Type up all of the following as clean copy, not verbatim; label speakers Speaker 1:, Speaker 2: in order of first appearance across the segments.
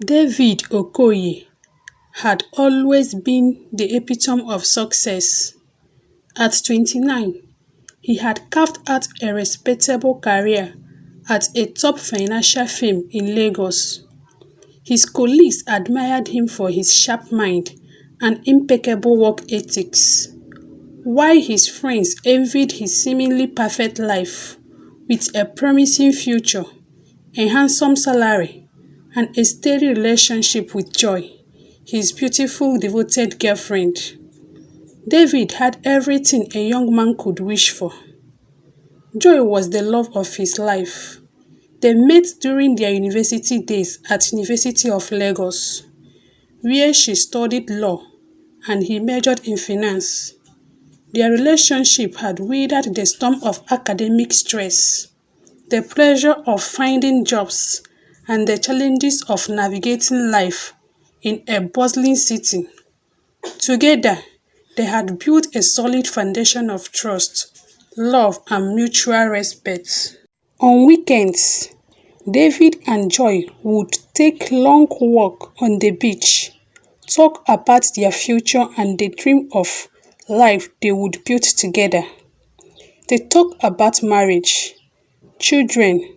Speaker 1: David Okoye had always been the epitome of success. At 29, he had carved out a respectable career at a top financial firm in Lagos. His colleagues admired him for his sharp mind and impeccable work ethics, while his friends envied his seemingly perfect life with a promising future, a handsome salary, and a steady relationship with Joy, his beautiful, devoted girlfriend. David had everything a young man could wish for. Joy was the love of his life. They met during their university days at University of Lagos, where she studied law and he majored in finance. Their relationship had weathered the storm of academic stress, the pressure of finding jobs, and the challenges of navigating life in a bustling city. Together, they had built a solid foundation of trust, love, and mutual respect. On weekends, David and Joy would take long walks on the beach, talk about their future and the dream of life they would build together. They talked about marriage, children,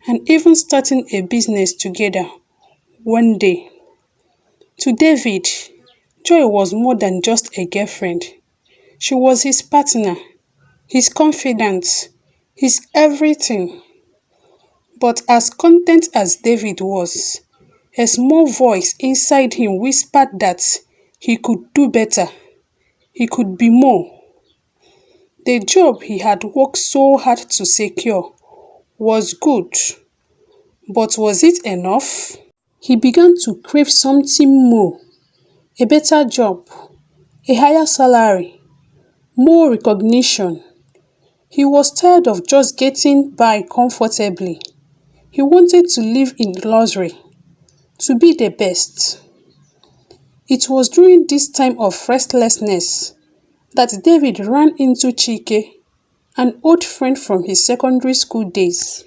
Speaker 1: and even starting a business together one day. To David, Joy was more than just a girlfriend. She was his partner, his confidant, his everything. But as content as David was, a small voice inside him whispered that he could do better, he could be more. The job he had worked so hard to secure was good, but was it enough? He began to crave something more, a better job, a higher salary, more recognition. He was tired of just getting by comfortably. He wanted to live in luxury, to be the best. It was during this time of restlessness that David ran into Chike, an old friend from his secondary school days.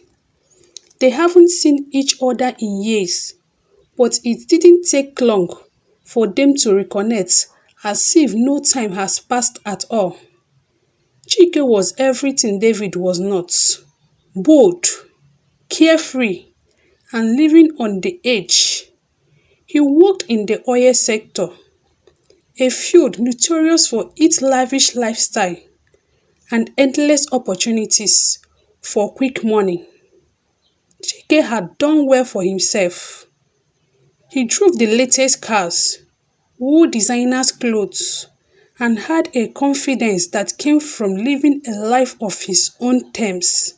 Speaker 1: They haven't seen each other in years, but it didn't take long for them to reconnect as if no time has passed at all. Chike was everything David was not: bold, carefree, and living on the edge. He worked in the oil sector, a field notorious for its lavish lifestyle and endless opportunities for quick money. Chike had done well for himself. He drove the latest cars, wore designers' clothes, and had a confidence that came from living a life of his own terms.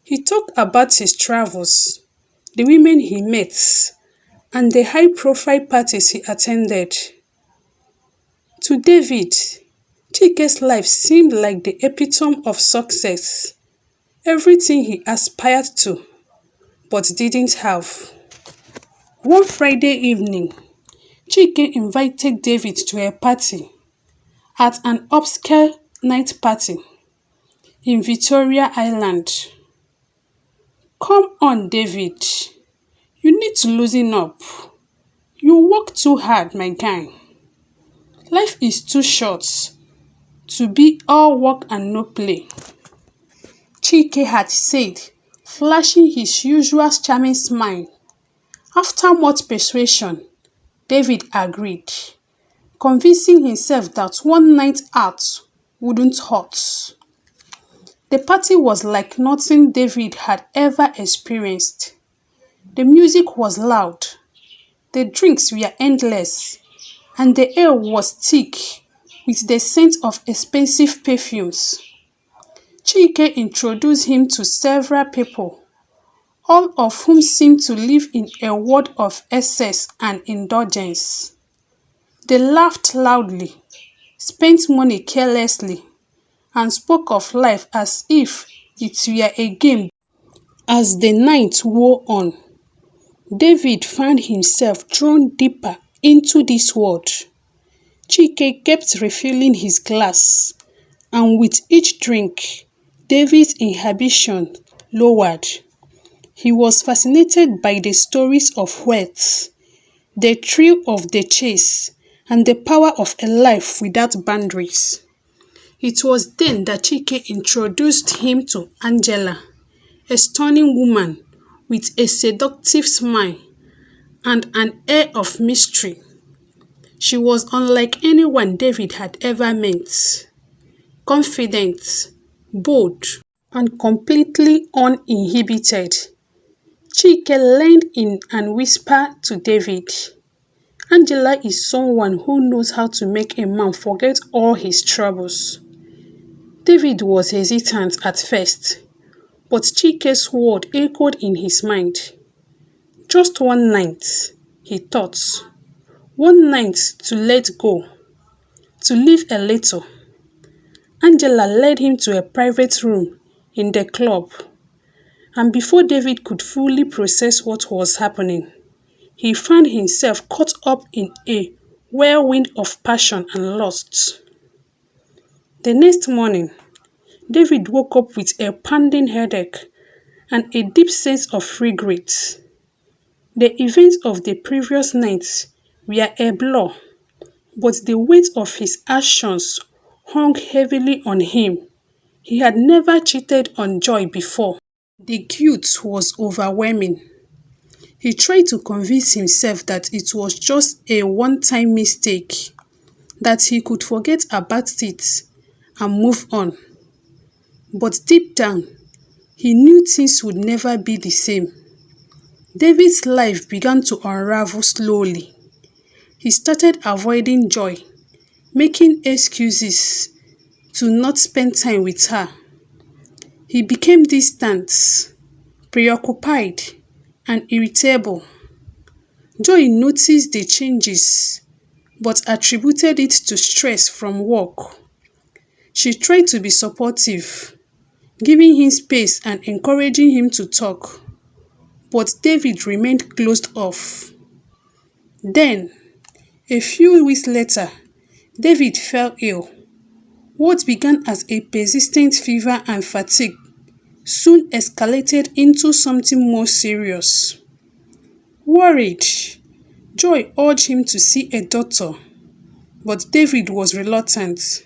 Speaker 1: He talked about his travels, the women he met, and the high-profile parties he attended. To David, Chike's life seemed like the epitome of success, everything he aspired to, but didn't have. One Friday evening, Chike invited David to a party at an upscale night party in Victoria Island. Come on, David, you need to loosen up. You work too hard, my guy. Life is too short to be all work and no play, Chike had said, flashing his usual charming smile. After much persuasion, David agreed, convincing himself that one night out wouldn't hurt. The party was like nothing David had ever experienced. The music was loud, the drinks were endless, and the air was thick with the scent of expensive perfumes. Chike introduced him to several people, all of whom seemed to live in a world of excess and indulgence. They laughed loudly, spent money carelessly, and spoke of life as if it were a game. As the night wore on, David found himself drawn deeper into this world. Chike kept refilling his glass, and with each drink, David's inhibition lowered. He was fascinated by the stories of wealth, the thrill of the chase, and the power of a life without boundaries. It was then that Chike introduced him to Angela, a stunning woman with a seductive smile and an air of mystery. She was unlike anyone David had ever met, confident, bold, and completely uninhibited. Chike leaned in and whispered to David, Angela is someone who knows how to make a man forget all his troubles. David was hesitant at first, but Chike's word echoed in his mind. Just one night, he thought. One night to let go, to live a little. Angela led him to a private room in the club, and before David could fully process what was happening, he found himself caught up in a whirlwind of passion and lust. The next morning, David woke up with a pounding headache and a deep sense of regret. The events of the previous night were a blur, but the weight of his actions hung heavily on him. He had never cheated on Joy before. The guilt was overwhelming. He tried to convince himself that it was just a one-time mistake, that he could forget about it and move on. But deep down, he knew things would never be the same. David's life began to unravel slowly. He started avoiding Joy, making excuses to not spend time with her. He became distant, preoccupied, and irritable. Joy noticed the changes but attributed it to stress from work. She tried to be supportive, giving him space and encouraging him to talk, but David remained closed off. Then, a few weeks later, David fell ill. What began as a persistent fever and fatigue soon escalated into something more serious. Worried, Joy urged him to see a doctor, but David was reluctant.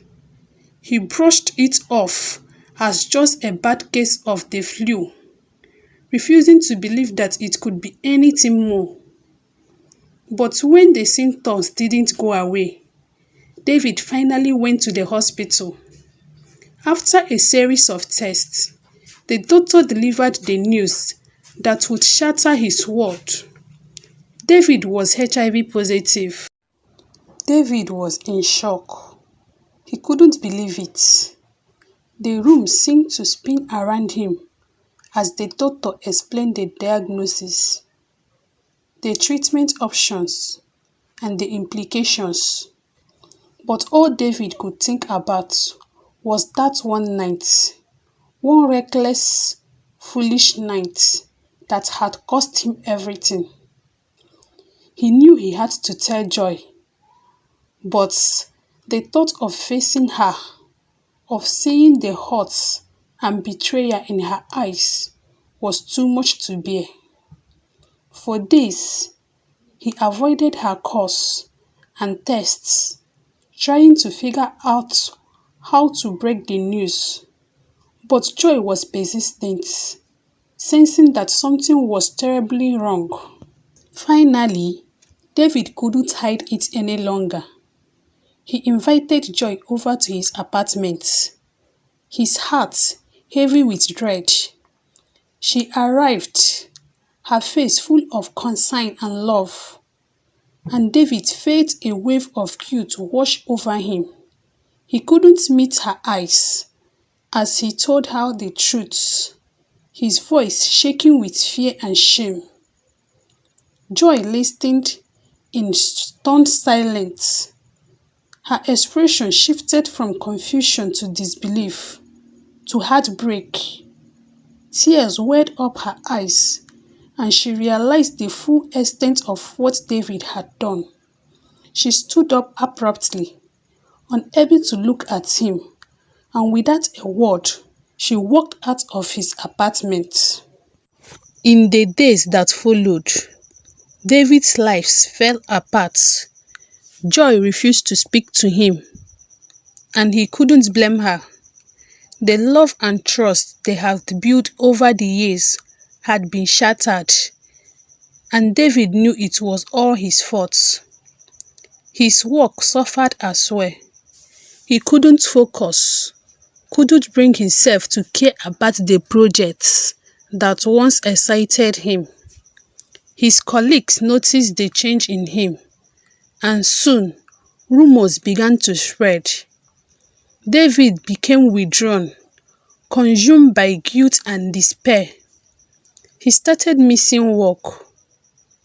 Speaker 1: He brushed it off as just a bad case of the flu, refusing to believe that it could be anything more. But when the symptoms didn't go away, David finally went to the hospital. After a series of tests, the doctor delivered the news that would shatter his world. David was HIV positive. David was in shock. He couldn't believe it. The room seemed to spin around him as the doctor explained the diagnosis, the treatment options, and the implications. But all David could think about was that one night, one reckless, foolish night that had cost him everything. He knew he had to tell Joy, but the thought of facing her, of seeing the hurt and betrayal in her eyes was too much to bear. For days, he avoided her calls and texts, trying to figure out how to break the news. But Joy was persistent, sensing that something was terribly wrong. Finally, David couldn't hide it any longer. He invited Joy over to his apartment, his heart heavy with dread. She arrived, her face full of concern and love, and David felt a wave of guilt wash over him. He couldn't meet her eyes as he told her the truth, his voice shaking with fear and shame. Joy listened in stunned silence. Her expression shifted from confusion to disbelief, to heartbreak. Tears welled up her eyes, and she realized the full extent of what David had done. She stood up abruptly, unable to look at him, and without a word, she walked out of his apartment. In the days that followed, David's lives fell apart. Joy refused to speak to him, and he couldn't blame her. The love and trust they had built over the years had been shattered, and David knew it was all his fault. His work suffered as well. He couldn't focus, couldn't bring himself to care about the projects that once excited him. His colleagues noticed the change in him, and soon rumors began to spread. David became withdrawn, consumed by guilt and despair. He started missing work,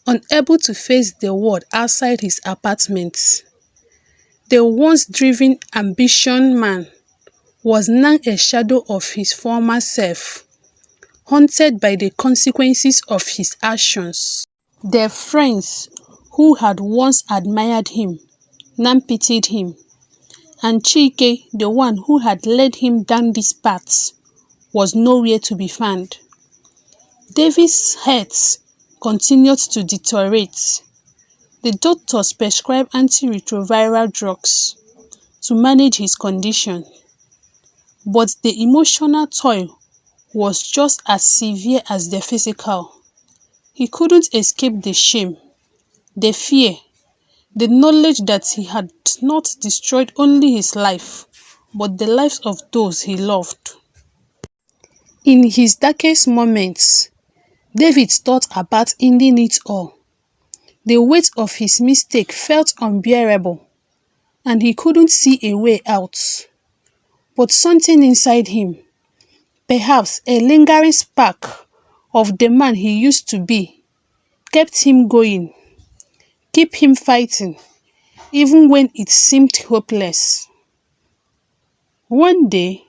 Speaker 1: unable to face the world outside his apartment. The once driven, ambitious man was now a shadow of his former self, haunted by the consequences of his actions. The friends who had once admired him now pitied him, and Chike, the one who had led him down this path, was nowhere to be found. David's health continued to deteriorate. The doctors prescribed antiretroviral drugs to manage his condition, but the emotional toll was just as severe as the physical. He couldn't escape the shame, the fear, the knowledge that he had not destroyed only his life, but the lives of those he loved. In his darkest moments, David thought about ending it all. The weight of his mistake felt unbearable, and he couldn't see a way out. But something inside him, perhaps a lingering spark of the man he used to be, kept him going, kept him fighting, even when it seemed hopeless. One day,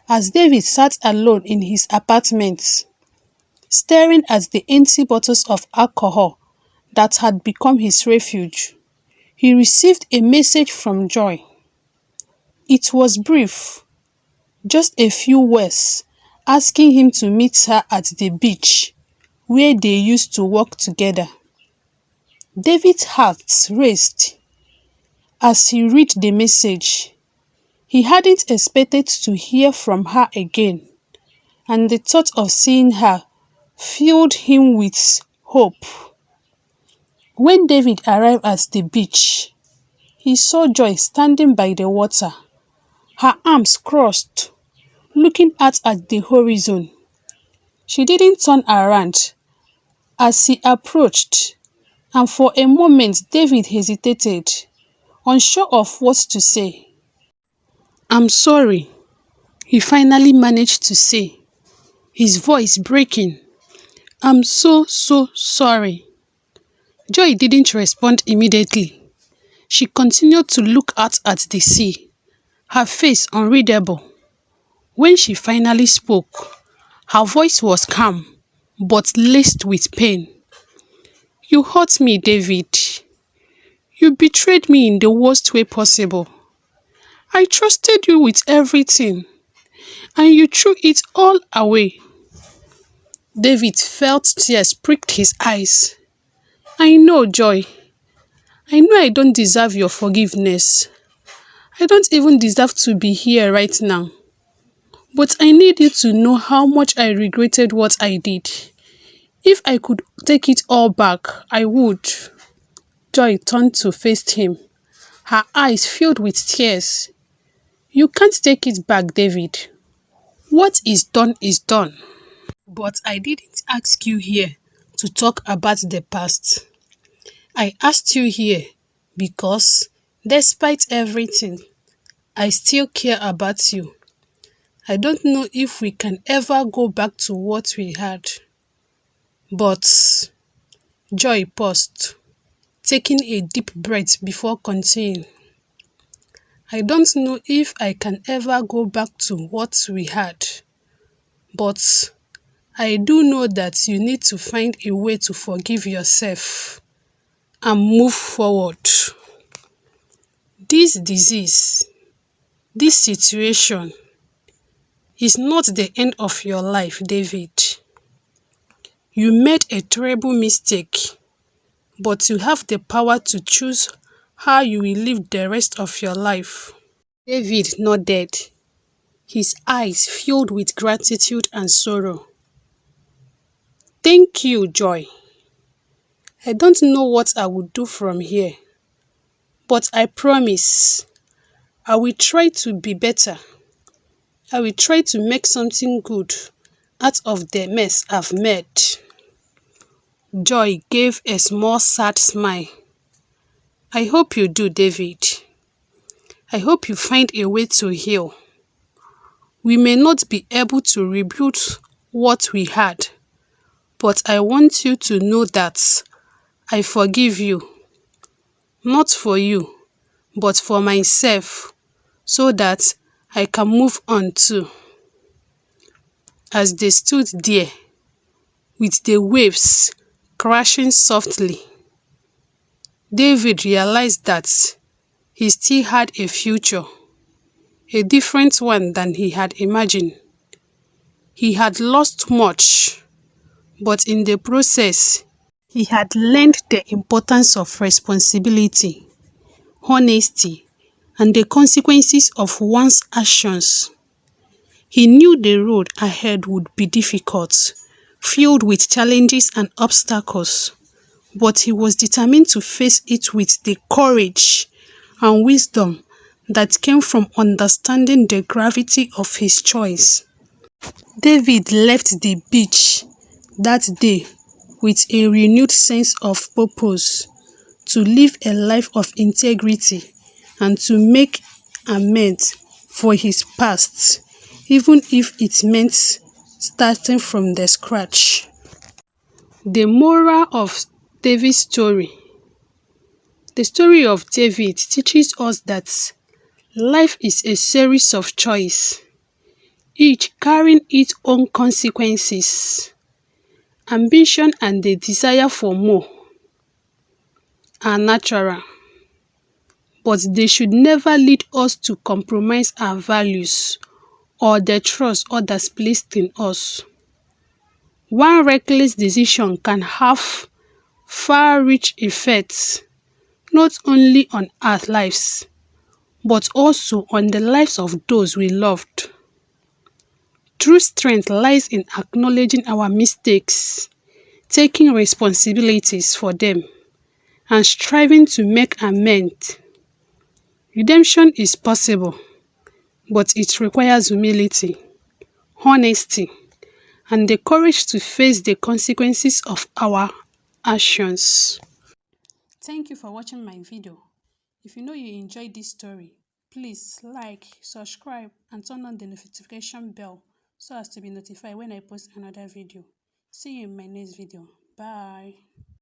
Speaker 1: as David sat alone in his apartment, staring at the empty bottles of alcohol that had become his refuge, he received a message from Joy. It was brief, just a few words, asking him to meet her at the beach where they used to walk together. David's heart raced as he read the message. He hadn't expected to hear from her again, and the thought of seeing her filled him with hope. When David arrived at the beach, he saw Joy standing by the water, her arms crossed, looking out at the horizon. She didn't turn around as he approached, and for a moment David hesitated, unsure of what to say. "I'm sorry," he finally managed to say, his voice breaking. "I'm so sorry." Joy didn't respond immediately. She continued to look out at the sea, her face unreadable. When she finally spoke, her voice was calm, but laced with pain. "You hurt me, David. You betrayed me in the worst way possible. I trusted you with everything, and you threw it all away." David felt tears pricked his eyes. "I know, Joy. I know I don't deserve your forgiveness. I don't even deserve to be here right now. But I need you to know how much I regretted what I did. If I could take it all back, I would." Joy turned to face him, her eyes filled with tears. "You can't take it back, David. What is done is done." "But I didn't ask you here to talk about the past. I asked you here because, despite everything, I still care about you. I don't know if we can ever go back to what we had." But Joy paused, taking a deep breath before continuing. "I don't know if I can ever go back to what we had, but I do know that you need to find a way to forgive yourself and move forward. This disease, this situation, is not the end of your life, David. You made a terrible mistake, but you have the power to choose how you will live the rest of your life. David nodded, his eyes filled with gratitude and sorrow. Thank you, Joy. I don't know what I will do from here, but I promise I will try to be better. I will try to make something good out of the mess I've made. Joy gave a small sad smile. I hope you do, David. I hope you find a way to heal. We may not be able to rebuild what we had, but I want you to know that I forgive you. Not for you, but for myself, so that I can move on too. As they stood there, with the waves crashing softly, David realized that he still had a future, a different one than he had imagined. He had lost much, but in the process, he had learned the importance of responsibility, honesty, and the consequences of one's actions. He knew the road ahead would be difficult, filled with challenges and obstacles, but he was determined to face it with the courage and wisdom that came from understanding the gravity of his choice. David left the beach that day with a renewed sense of purpose, to live a life of integrity and to make amends for his past, even if it meant starting from the scratch. The moral of David's story. The story of David teaches us that life is a series of choices, each carrying its own consequences. Ambition and the desire for more are natural, but they should never lead us to compromise our values or the trust others placed in us. One reckless decision can have far-reaching effects not only on our lives, but also on the lives of those we loved. True strength lies in acknowledging our mistakes, taking responsibilities for them, and striving to make amends. Redemption is possible, but it requires humility, honesty, and the courage to face the consequences of our actions. Thank you for watching my video. If you know you enjoyed this story, please like, subscribe, and turn on the notification bell so as to be notified when I post another video. See you in my next video. Bye.